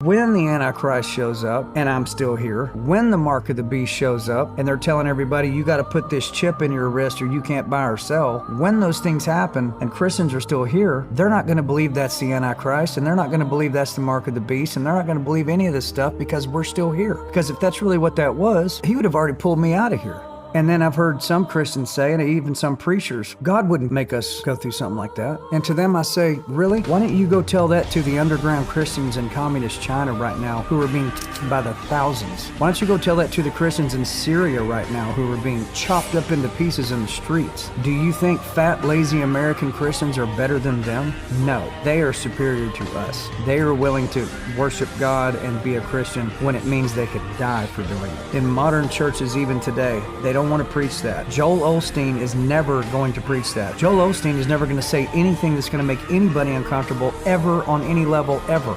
When the Antichrist shows up, and I'm still here, when the mark of the beast shows up, and they're telling everybody, you got to put this chip in your wrist or you can't buy or sell, when those things happen and Christians are still here, they're not going to believe that's the Antichrist, and they're not going to believe that's the mark of the beast, and they're not going to believe any of this stuff because we're still here. Because if that's really what that was, he would have already pulled me out of here. And then I've heard some Christians say, and even some preachers, God wouldn't make us go through something like that. And to them I say, really? Why don't you go tell that to the underground Christians in communist China right now who are being by the thousands? Why don't you go tell that to the Christians in Syria right now who are being chopped up into pieces in the streets? Do you think fat, lazy American Christians are better than them? No, they are superior to us. They are willing to worship God and be a Christian when it means they could die for doing it. In modern churches even today, they don't want to preach that. Joel Osteen is never going to preach that. Joel Osteen is never going to say anything that's going to make anybody uncomfortable ever on any level ever.